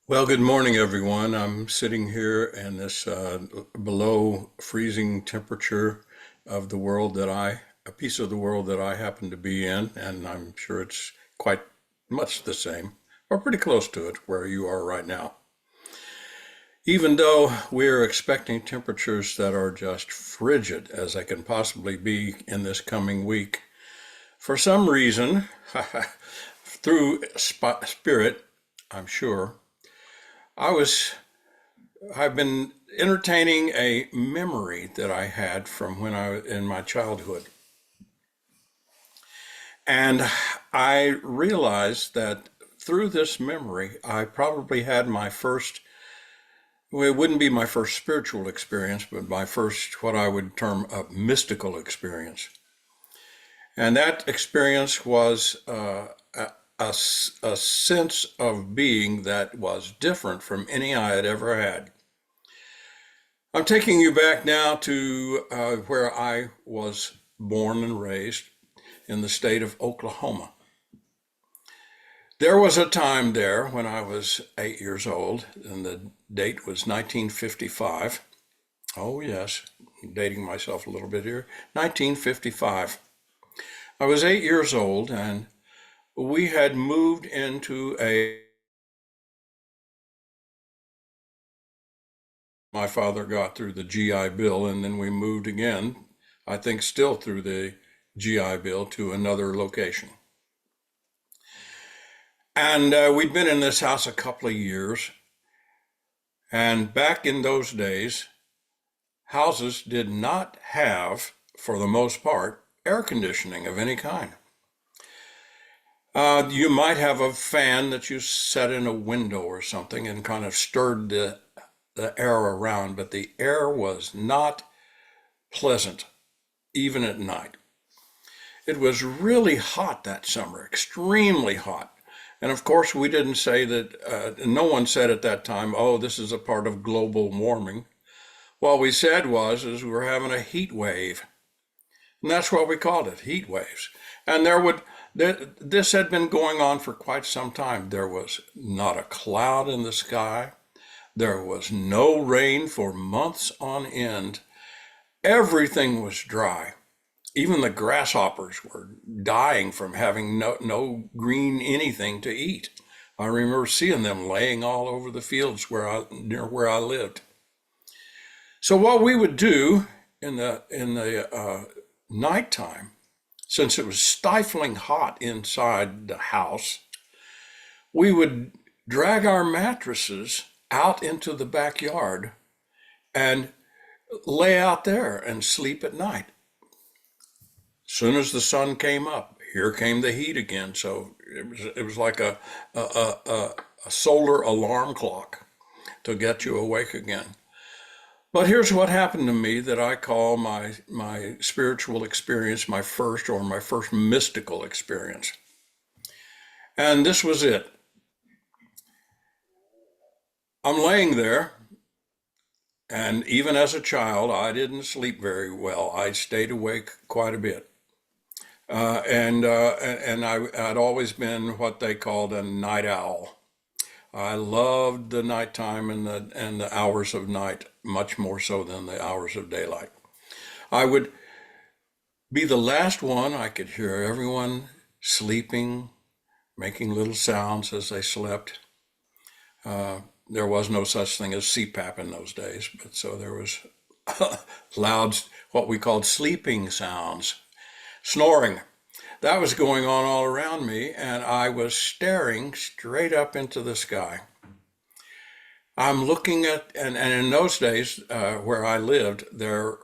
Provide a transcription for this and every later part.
Well, good morning, everyone. I'm sitting here in this below freezing temperature of the world a piece of the world that I happen to be in, and I'm sure it's quite much the same, or pretty close to it, where you are right now. Even though we're expecting temperatures that are just frigid as they can possibly be in this coming week, for some reason, through spirit, I'm sure, I was I've been entertaining a memory that I had from when I was in my childhood. And I realized that through this memory, I probably had my first, well, it wouldn't be my first spiritual experience, but my first, what I would term a mystical experience. And that experience was a sense of being that was different from any I had ever had. I'm taking you back now to where I was born and raised in the state of Oklahoma. There was a time there when I was 8 years old, and the date was 1955. Oh, yes, I'm dating myself a little bit here. 1955. I was 8 years old, and we had moved into a. My father got through the GI Bill, and then we moved again, I think still through the GI Bill, to another location. And we'd been in this house a couple of years. And back in those days, houses did not have, for the most part, air conditioning of any kind. You might have a fan that you set in a window or something and kind of stirred the air around, but the air was not pleasant, even at night. It was really hot that summer, extremely hot. And of course, we didn't say that, no one said at that time, oh, this is a part of global warming. What we said is we're having a heat wave. And that's what we called it, heat waves. And this had been going on for quite some time. There was not a cloud in the sky. There was no rain for months on end. Everything was dry. Even the grasshoppers were dying from having no green anything to eat. I remember seeing them laying all over the fields near where I lived. So what we would do in the nighttime, since it was stifling hot inside the house, we would drag our mattresses out into the backyard and lay out there and sleep at night. Soon as the sun came up, here came the heat again. So it was like a solar alarm clock to get you awake again. But here's what happened to me that I call my spiritual experience, my first mystical experience. And this was it. I'm laying there, and even as a child, I didn't sleep very well. I stayed awake quite a bit. I'd always been what they called a night owl. I loved the nighttime and the hours of night much more so than the hours of daylight. I would be the last one. I could hear everyone sleeping, making little sounds as they slept. There was no such thing as CPAP in those days, but so there was loud, what we called sleeping sounds, snoring. That was going on all around me, and I was staring straight up into the sky. I'm looking at, and in those days where I lived, the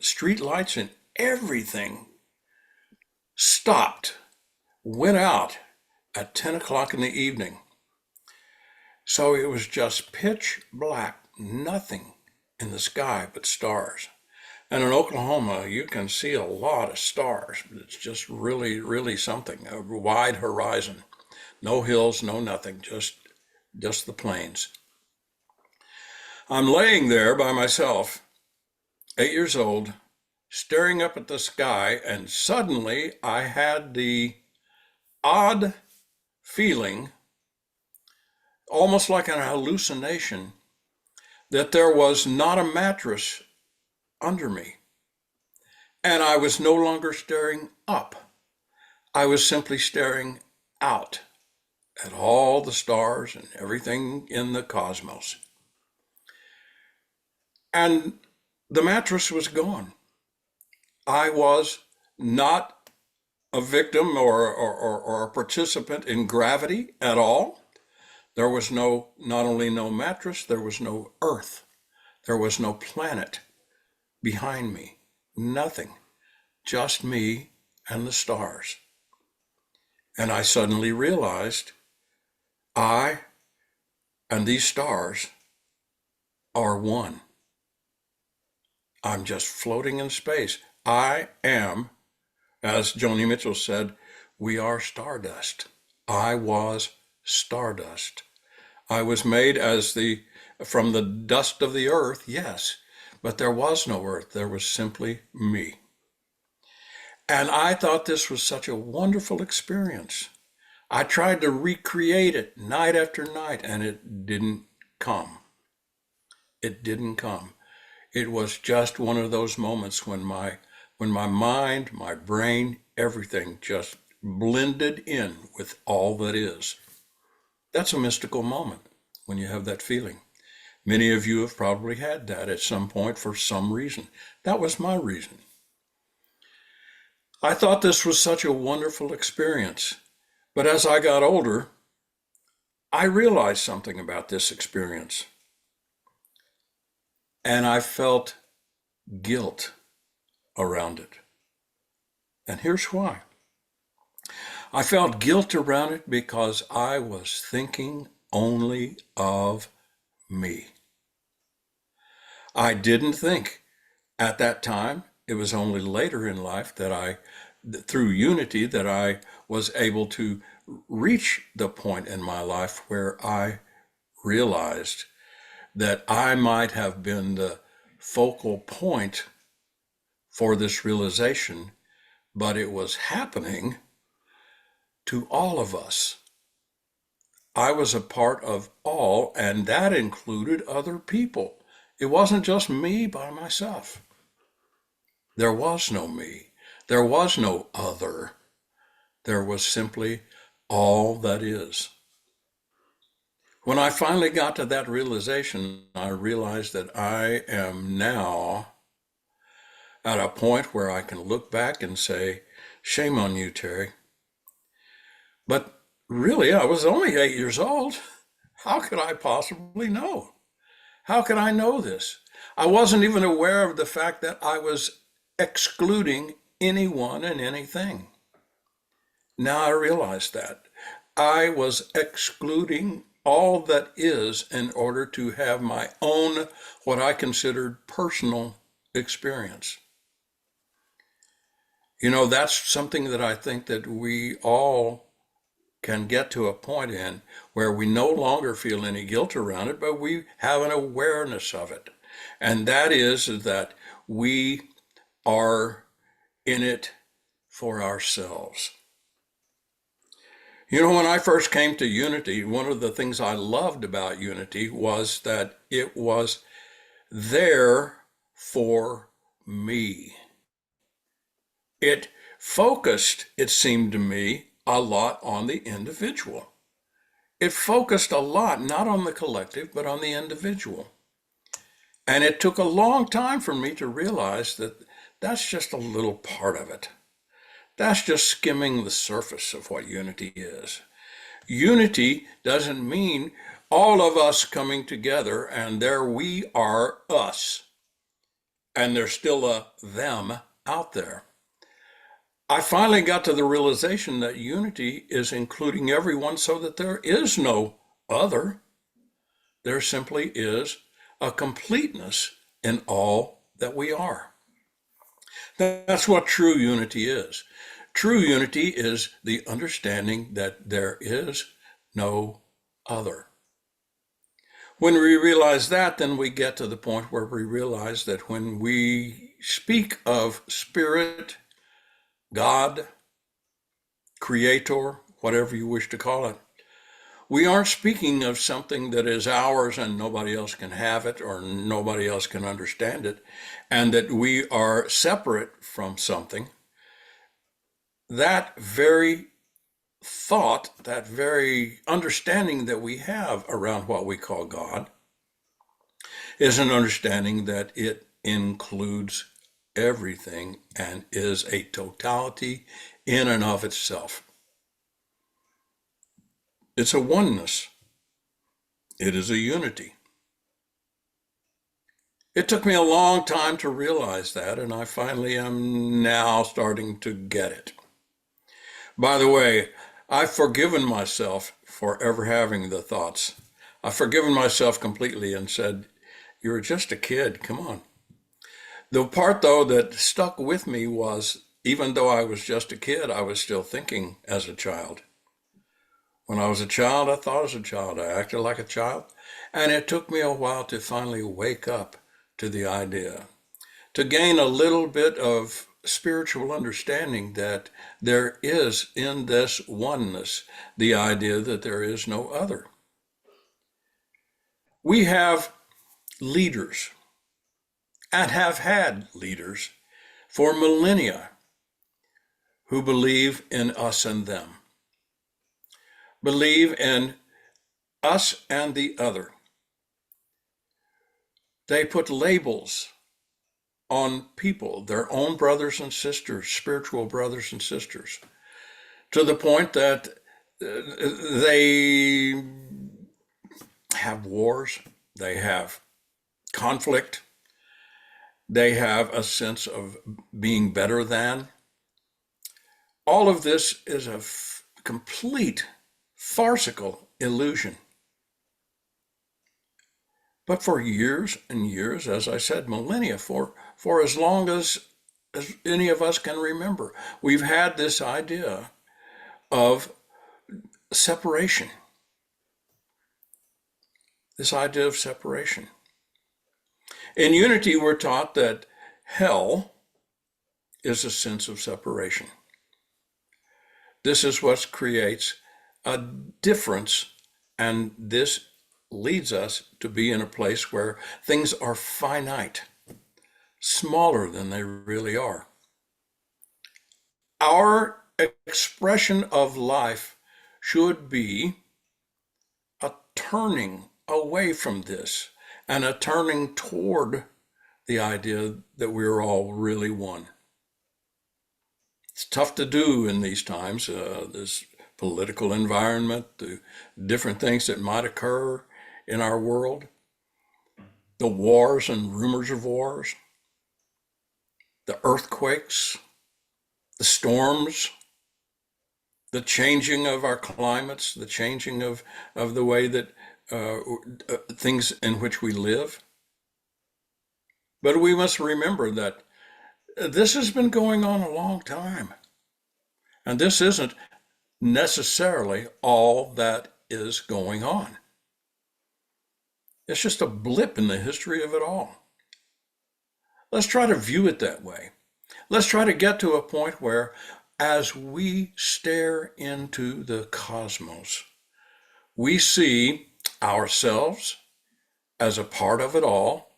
street lights and everything stopped, went out at 10 o'clock in the evening. So it was just pitch black, nothing in the sky but stars. And in Oklahoma, you can see a lot of stars, but it's just really, really something. A wide horizon. No hills, no nothing, just the plains. I'm laying there by myself, 8 years old, staring up at the sky, and suddenly I had the odd feeling, almost like an hallucination, that there was not a mattress under me. And I was no longer staring up. I was simply staring out at all the stars and everything in the cosmos. And the mattress was gone. I was not a victim or a participant in gravity at all. There was not only no mattress, there was no earth. There was no planet behind me. Nothing. Just me and the stars. And I suddenly realized I and these stars are one. I'm just floating in space. I am, as Joni Mitchell said, we are stardust. I was stardust. I was made from the dust of the earth, yes, but there was no earth. There was simply me. And I thought this was such a wonderful experience. I tried to recreate it night after night, and it didn't come. It didn't come. It was just one of those moments when my mind, my brain, everything just blended in with all that is. That's a mystical moment when you have that feeling. Many of you have probably had that at some point for some reason. That was my reason. I thought this was such a wonderful experience. But as I got older, I realized something about this experience. And I felt guilt around it. And here's why. I felt guilt around it because I was thinking only of me. I didn't think at that time. It was only later in life that through unity, that I was able to reach the point in my life where I realized that I might have been the focal point for this realization, but it was happening to all of us. I was a part of all, and that included other people. It wasn't just me by myself. There was no me. There was no other. There was simply all that is. When I finally got to that realization, I realized that I am now at a point where I can look back and say, shame on you, Terry. But really, I was only 8 years old. How could I possibly know? How could I know this? I wasn't even aware of the fact that I was excluding anyone and anything. Now I realize that. I was excluding all that is in order to have my own, what I considered personal experience. You know, that's something that I think that we all can get to a point in where we no longer feel any guilt around it, but we have an awareness of it. And that is that we are in it for ourselves. You know, when I first came to Unity, one of the things I loved about Unity was that it was there for me. It focused, it seemed to me, a lot on the individual. It focused a lot, not on the collective, but on the individual. And it took a long time for me to realize that that's just a little part of it. That's just skimming the surface of what unity is. Unity doesn't mean all of us coming together and there we are us. And there's still a them out there. I finally got to the realization that unity is including everyone so that there is no other. There simply is a completeness in all that we are. That's what true unity is. True unity is the understanding that there is no other. When we realize that, then we get to the point where we realize that when we speak of spirit, God, creator, whatever you wish to call it, we aren't speaking of something that is ours and nobody else can have it or nobody else can understand it, and that we are separate from something. That very thought, that very understanding that we have around what we call God, is an understanding that it includes everything and is a totality in and of itself. It's a oneness. It is a unity. It took me a long time to realize that, and I finally am now starting to get it. By the way, I've forgiven myself for ever having the thoughts. I've forgiven myself completely and said, "You were just a kid, come on." The part, though, that stuck with me was, even though I was just a kid, I was still thinking as a child. When I was a child, I thought as a child. I acted like a child. And it took me a while to finally wake up to the idea, to gain a little bit of spiritual understanding that there is in this oneness the idea that there is no other. We have leaders and have had leaders for millennia who believe in us and them, believe in us and the other. They put labels on people, their own brothers and sisters, spiritual brothers and sisters, to the point that they have wars, they have conflict, they have a sense of being better than. All of this is a complete farcical illusion. But for years and years, as I said, millennia, for as long as any of us can remember, we've had this idea of separation. This idea of separation. In unity, we're taught that hell is a sense of separation. This is what creates a difference, and this leads us to be in a place where things are finite, smaller than they really are. Our expression of life should be a turning away from this and a turning toward the idea that we're all really one. It's tough to do in these times, this political environment, the different things that might occur in our world, the wars and rumors of wars, the earthquakes, the storms, the changing of our climates, the changing of the way that things in which we live. But we must remember that this has been going on a long time. And this isn't necessarily all that is going on. It's just a blip in the history of it all. Let's try to view it that way. Let's try to get to a point where, as we stare into the cosmos, we see ourselves as a part of it all,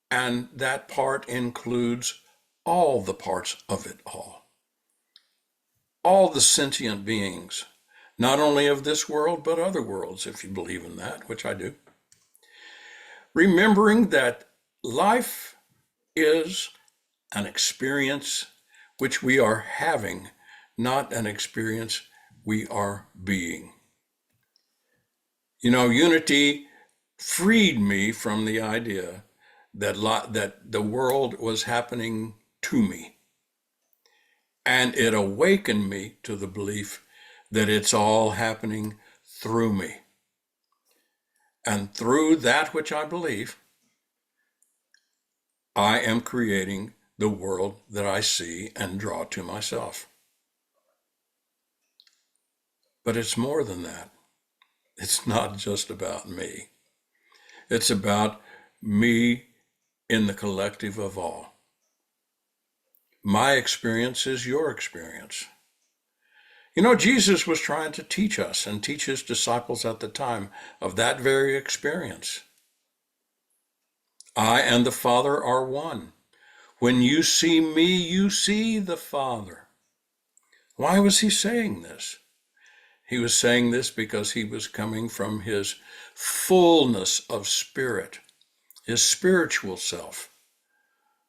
and that part includes all the parts of it all the sentient beings, not only of this world, but other worlds, if you believe in that, which I do. Remembering that life is an experience which we are having, not an experience we are being. You know, unity freed me from the idea that the world was happening to me. And it awakened me to the belief that it's all happening through me. And through that which I believe, I am creating the world that I see and draw to myself. But it's more than that. It's not just about me. It's about me in the collective of all. My experience is your experience. You know, Jesus was trying to teach us and teach his disciples at the time of that very experience. I and the Father are one. When you see me, you see the Father. Why was he saying this? He was saying this because he was coming from his fullness of spirit, his spiritual self,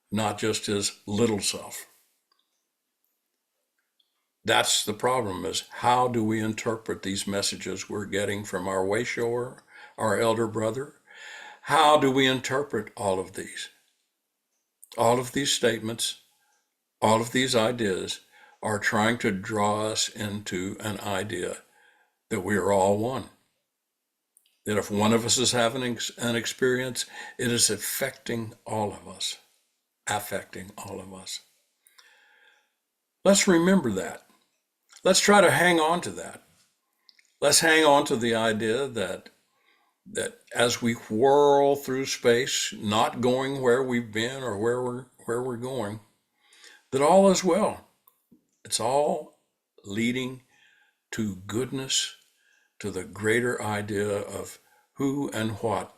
not just his little self. That's the problem, is how do we interpret these messages we're getting from our way shower, our elder brother? How do we interpret all of these? All of these statements, all of these ideas are trying to draw us into an idea that we are all one. That if one of us is having an experience, it is affecting all of us. Let's remember that. Let's try to hang on to that. Let's hang on to the idea that as we whirl through space, not going where we've been or where we're going, that all is well. It's all leading to goodness, to the greater idea of who and what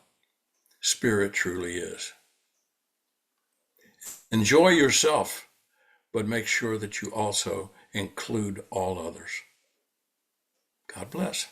spirit truly is. Enjoy yourself, but make sure that you also include all others. God bless.